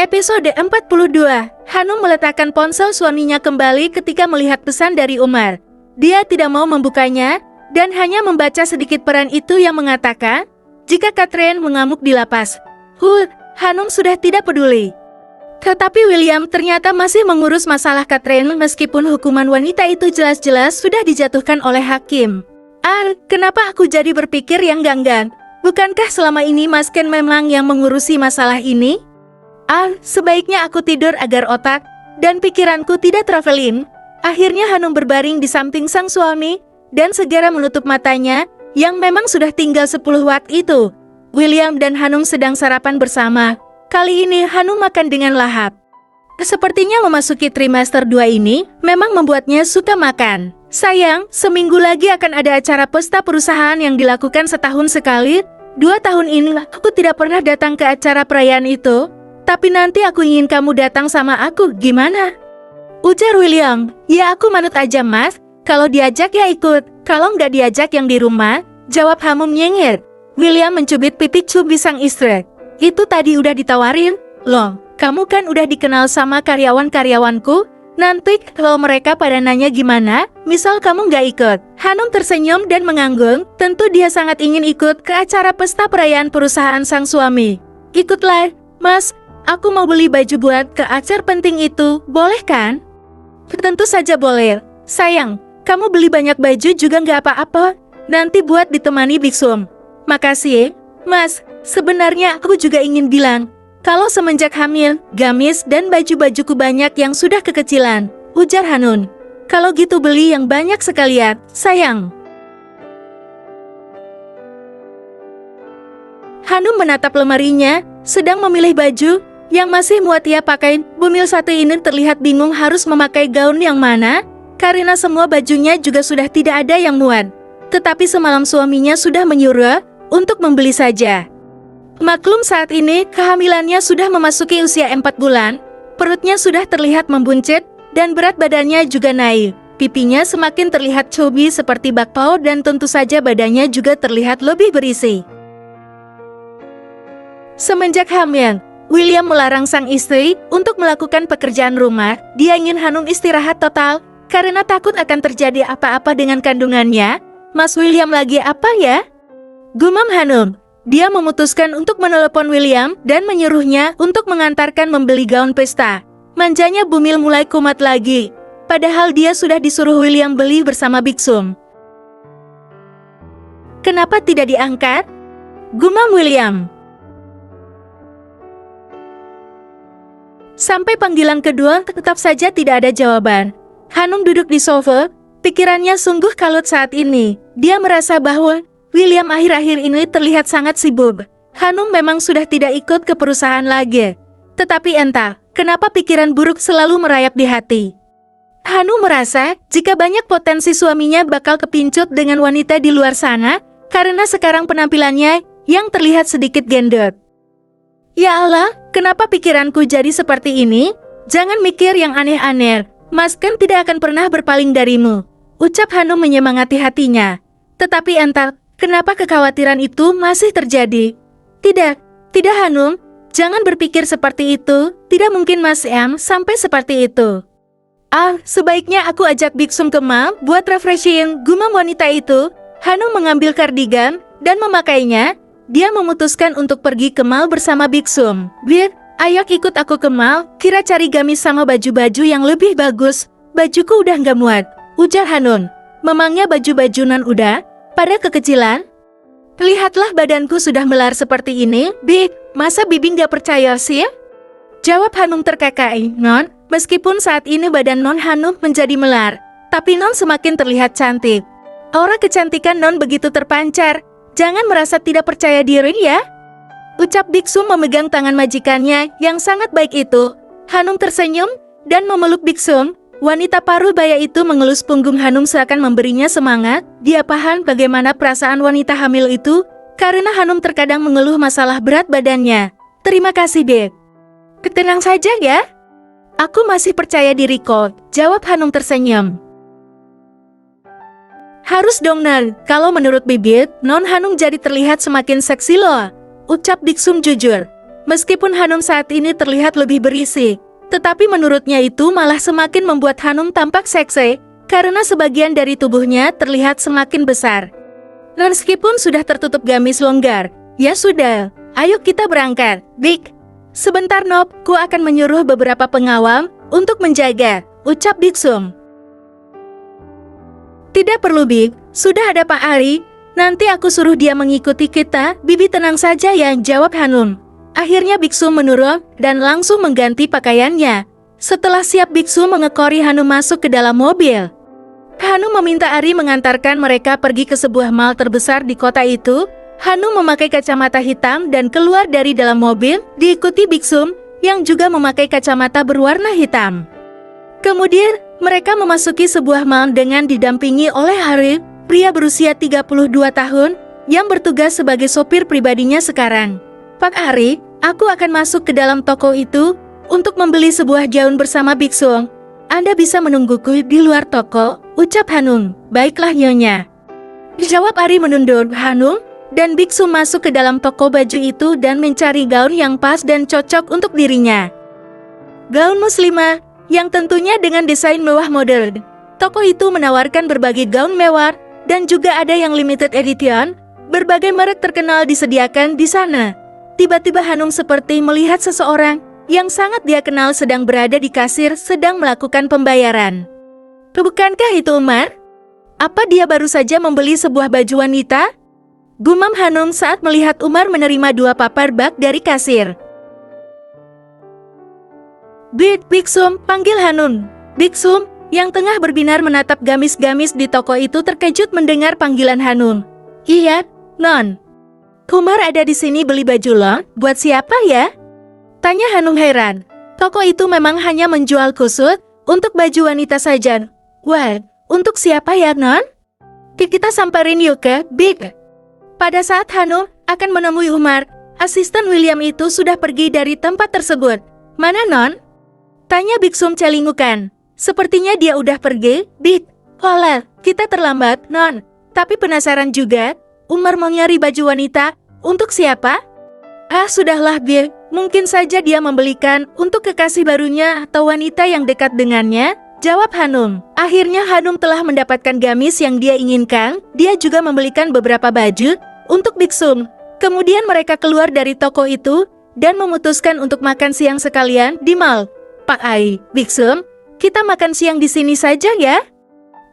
Episode 42. Hanum meletakkan ponsel suaminya kembali ketika melihat pesan dari Umar. Dia tidak mau membukanya, dan hanya membaca sedikit peran itu yang mengatakan, jika Catherine mengamuk di lapas. Hanum sudah tidak peduli. Tetapi William ternyata masih mengurus masalah Catherine meskipun hukuman wanita itu jelas-jelas sudah dijatuhkan oleh hakim. Kenapa aku jadi berpikir yang ganggan? Bukankah selama ini Mas Ken memang yang mengurusi masalah ini? Sebaiknya aku tidur agar otak dan pikiranku tidak traveling. Akhirnya Hanum berbaring di samping sang suami dan segera menutup matanya yang memang sudah tinggal 10 watt itu. William dan Hanum sedang sarapan bersama. Kali ini Hanum makan dengan lahap. Sepertinya memasuki trimester 2 ini memang membuatnya suka makan. Sayang, seminggu lagi akan ada acara pesta perusahaan yang dilakukan setahun sekali. 2 tahun ini aku tidak pernah datang ke acara perayaan itu. Tapi nanti aku ingin kamu datang sama aku, gimana? Ujar William. Ya aku manut aja mas, kalau diajak ya ikut, kalau nggak diajak yang di rumah, jawab Hanum nyengir. William mencubit pipi Cubi sang istri. Itu tadi udah ditawarin, loh, kamu kan udah dikenal sama karyawan-karyawanku, nanti kalau mereka pada nanya gimana, misal kamu nggak ikut. Hanum tersenyum dan mengangguk, tentu dia sangat ingin ikut ke acara pesta perayaan perusahaan sang suami. Ikutlah, mas. Aku mau beli baju buat ke acara penting itu, boleh kan? Tentu saja boleh. Sayang, kamu beli banyak baju juga nggak apa-apa. Nanti buat ditemani Biksum. Makasih, mas. Sebenarnya aku juga ingin bilang, kalau semenjak hamil, gamis dan baju-bajuku banyak yang sudah kekecilan. Ujar Hanun. Kalau gitu beli yang banyak sekalian, sayang. Hanum menatap lemarinya, sedang memilih baju yang masih muat ia pakai. Bumil satu ini terlihat bingung harus memakai gaun yang mana, karena semua bajunya juga sudah tidak ada yang muat. Tetapi semalam suaminya sudah menyuruh untuk membeli saja. Maklum saat ini kehamilannya sudah memasuki usia 4 bulan, perutnya sudah terlihat membuncit, dan berat badannya juga naik. Pipinya semakin terlihat chubby seperti bakpao dan tentu saja badannya juga terlihat lebih berisi. Semenjak hamil, William melarang sang istri untuk melakukan pekerjaan rumah. Dia ingin Hanum istirahat total karena takut akan terjadi apa-apa dengan kandungannya. Mas William lagi apa ya? Gumam Hanum. Dia memutuskan untuk menelepon William dan menyuruhnya untuk mengantarkan membeli gaun pesta. Manjanya Bumil mulai kumat lagi. Padahal dia sudah disuruh William beli bersama Biksum. Kenapa tidak diangkat? Gumam William. Sampai panggilan kedua, tetap saja tidak ada jawaban. Hanum duduk di sofa, pikirannya sungguh kalut saat ini. Dia merasa bahwa William akhir-akhir ini terlihat sangat sibuk. Hanum memang sudah tidak ikut ke perusahaan lagi. Tetapi entah, kenapa pikiran buruk selalu merayap di hati. Hanum merasa jika banyak potensi suaminya bakal kepincut dengan wanita di luar sana, karena sekarang penampilannya yang terlihat sedikit gendut. Ya Allah, kenapa pikiranku jadi seperti ini? Jangan mikir yang aneh-aneh. Mas Ken tidak akan pernah berpaling darimu. Ucap Hanum menyemangati hatinya. Tetapi entah, kenapa kekhawatiran itu masih terjadi? Tidak Hanum. Jangan berpikir seperti itu. Tidak mungkin Mas M sampai seperti itu. Sebaiknya aku ajak Biksum ke mall buat refreshing, gumam wanita itu. Hanum mengambil kardigan dan memakainya. Dia memutuskan untuk pergi ke mall bersama Biksum. Ayo ikut aku ke mall, kira cari gamis sama baju-baju yang lebih bagus. Bajuku udah nggak muat, ujar Hanun. Memangnya baju-baju non udah pada kekecilan? Lihatlah badanku sudah melar seperti ini, masa Bibi nggak percaya sih? Jawab Hanum terkakai. Non, meskipun saat ini badan non Hanum menjadi melar, tapi non semakin terlihat cantik. Aura kecantikan non begitu terpancar. Jangan merasa tidak percaya diri ya. Ucap Biksum memegang tangan majikannya yang sangat baik itu. Hanum tersenyum dan memeluk Biksum. Wanita paruh baya itu mengelus punggung Hanum seakan memberinya semangat. Dia paham bagaimana perasaan wanita hamil itu, karena Hanum terkadang mengeluh masalah berat badannya. Terima kasih Beb. Tenang saja ya. Aku masih percaya diri kok, jawab Hanum tersenyum. Harus dong non, kalau menurut bibit, non Hanum jadi terlihat semakin seksi loh. Ucap Biksum jujur. Meskipun Hanum saat ini terlihat lebih berisi, tetapi menurutnya itu malah semakin membuat Hanum tampak seksi, karena sebagian dari tubuhnya terlihat semakin besar. Meskipun sudah tertutup gamis longgar, ya sudah, ayo kita berangkat, Big. Sebentar Nob, ku akan menyuruh beberapa pengawal untuk menjaga, ucap Biksum. Tidak perlu Big, sudah ada Pak Ari, nanti aku suruh dia mengikuti kita, Bibi tenang saja ya, jawab Hanum. Akhirnya Biksum menurut dan langsung mengganti pakaiannya. Setelah siap Biksum mengekori Hanum masuk ke dalam mobil. Hanum meminta Ari mengantarkan mereka pergi ke sebuah mall terbesar di kota itu. Hanum memakai kacamata hitam dan keluar dari dalam mobil, diikuti Biksum yang juga memakai kacamata berwarna hitam. Kemudian, mereka memasuki sebuah mall dengan didampingi oleh Ari, pria berusia 32 tahun, yang bertugas sebagai sopir pribadinya sekarang. Pak Ari, aku akan masuk ke dalam toko itu untuk membeli sebuah gaun bersama Biksum. Anda bisa menungguku di luar toko, ucap Hanum. Baiklah Nyonya. Jawab Ari menunduk Hanum, dan Biksum masuk ke dalam toko baju itu dan mencari gaun yang pas dan cocok untuk dirinya. Gaun muslimah, yang tentunya dengan desain mewah modern. Toko itu menawarkan berbagai gaun mewah, dan juga ada yang limited edition. Berbagai merek terkenal disediakan di sana. Tiba-tiba Hanum seperti melihat seseorang yang sangat dia kenal sedang berada di kasir sedang melakukan pembayaran. Bukankah itu Umar? Apa dia baru saja membeli sebuah baju wanita? Gumam Hanum saat melihat Umar menerima 2 paper bag dari kasir. Biksum, panggil Hanum. Biksum, yang tengah berbinar menatap gamis-gamis di toko itu terkejut mendengar panggilan Hanum. Iya, Non. Umar ada di sini beli baju lo, buat siapa ya? Tanya Hanum heran. Toko itu memang hanya menjual khusus untuk baju wanita saja. Wah, untuk siapa ya Non? Kita samperin yuk ke Big. Pada saat Hanum akan menemui Umar, asisten William itu sudah pergi dari tempat tersebut. Mana Non? Tanya Biksum celingukan. Sepertinya dia udah pergi, Big. Hola, kita terlambat, Non. Tapi penasaran juga, Umar mau nyari baju wanita, untuk siapa? Ah sudahlah Big, mungkin saja dia membelikan untuk kekasih barunya atau wanita yang dekat dengannya, jawab Hanum. Akhirnya Hanum telah mendapatkan gamis yang dia inginkan, dia juga membelikan beberapa baju untuk Biksum. Kemudian mereka keluar dari toko itu, dan memutuskan untuk makan siang sekalian di mall. Pak Ai, Biksum, kita makan siang di sini saja ya?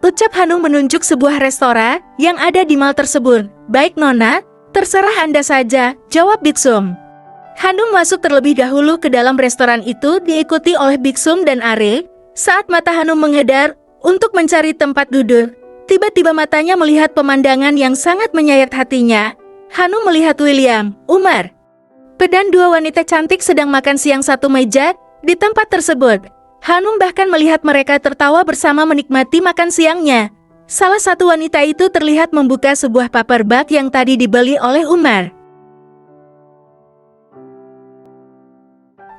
Ucap Hanum menunjuk sebuah restoran yang ada di mall tersebut. Baik Nona, terserah Anda saja, jawab Biksum. Hanum masuk terlebih dahulu ke dalam restoran itu diikuti oleh Biksum dan Are. Saat mata Hanum mengedar untuk mencari tempat duduk, tiba-tiba matanya melihat pemandangan yang sangat menyayat hatinya. Hanum melihat William, Umar, dan 2 wanita cantik sedang makan siang satu meja di tempat tersebut. Hanum bahkan melihat mereka tertawa bersama menikmati makan siangnya. Salah satu wanita itu terlihat membuka sebuah paper bag yang tadi dibeli oleh Umar.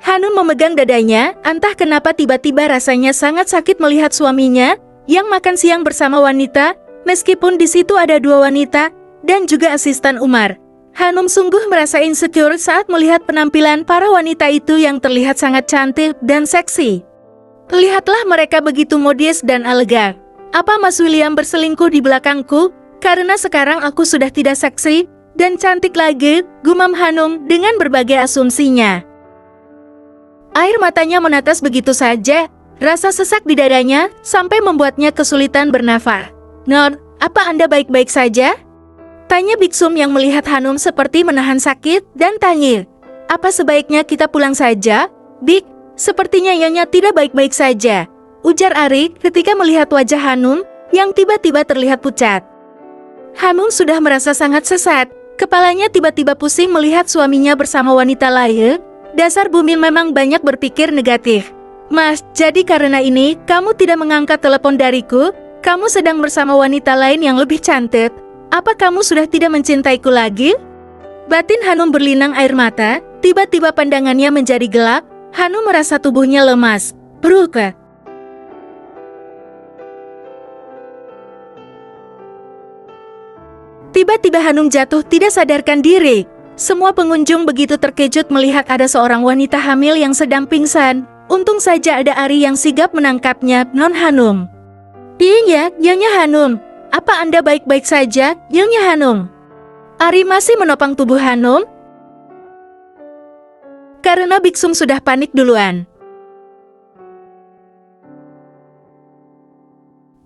Hanum memegang dadanya, entah kenapa tiba-tiba rasanya sangat sakit melihat suaminya yang makan siang bersama wanita, meskipun di situ ada 2 wanita dan juga asisten Umar. Hanum sungguh merasa insecure saat melihat penampilan para wanita itu yang terlihat sangat cantik dan seksi. Lihatlah mereka begitu modis dan elegan. Apa Mas William berselingkuh di belakangku? Karena sekarang aku sudah tidak seksi dan cantik lagi, gumam Hanum dengan berbagai asumsinya. Air matanya menetes begitu saja, rasa sesak di dadanya sampai membuatnya kesulitan bernafas. Non, apa Anda baik-baik saja? Tanya Biksum yang melihat Hanum seperti menahan sakit dan tanya. Apa sebaiknya kita pulang saja? Big, sepertinya Nyonya tidak baik-baik saja, ujar Ari ketika melihat wajah Hanum yang tiba-tiba terlihat pucat. Hanum sudah merasa sangat sesat, kepalanya tiba-tiba pusing melihat suaminya bersama wanita lain. Dasar bumi memang banyak berpikir negatif. Mas, jadi karena ini kamu tidak mengangkat telepon dariku? Kamu sedang bersama wanita lain yang lebih cantik. Apa kamu sudah tidak mencintaiku lagi? Batin Hanum berlinang air mata, tiba-tiba pandangannya menjadi gelap. Hanum merasa tubuhnya lemas. Berukat. Tiba-tiba Hanum jatuh tidak sadarkan diri. Semua pengunjung begitu terkejut melihat ada seorang wanita hamil yang sedang pingsan. Untung saja ada Ari yang sigap menangkapnya, Non Hanum. Iya, Nyonya Hanum. Apa Anda baik-baik saja, Nyonya Hanum? Ari masih menopang tubuh Hanum karena Biksum sudah panik duluan.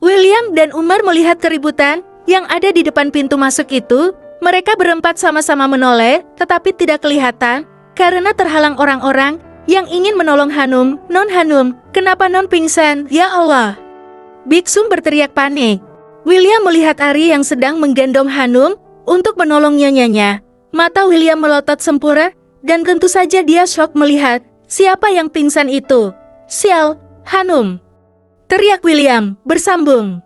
William dan Umar melihat keributan yang ada di depan pintu masuk itu. Mereka berempat sama-sama menoleh, tetapi tidak kelihatan karena terhalang orang-orang yang ingin menolong Hanum. Non Hanum, kenapa Non pingsan? Ya Allah! Biksum berteriak panik. William melihat Ari yang sedang menggendong Hanum untuk menolong nyonyanya. Mata William melotot sempurna, dan tentu saja dia syok melihat siapa yang pingsan itu. Sial, Hanum! Teriak William, bersambung.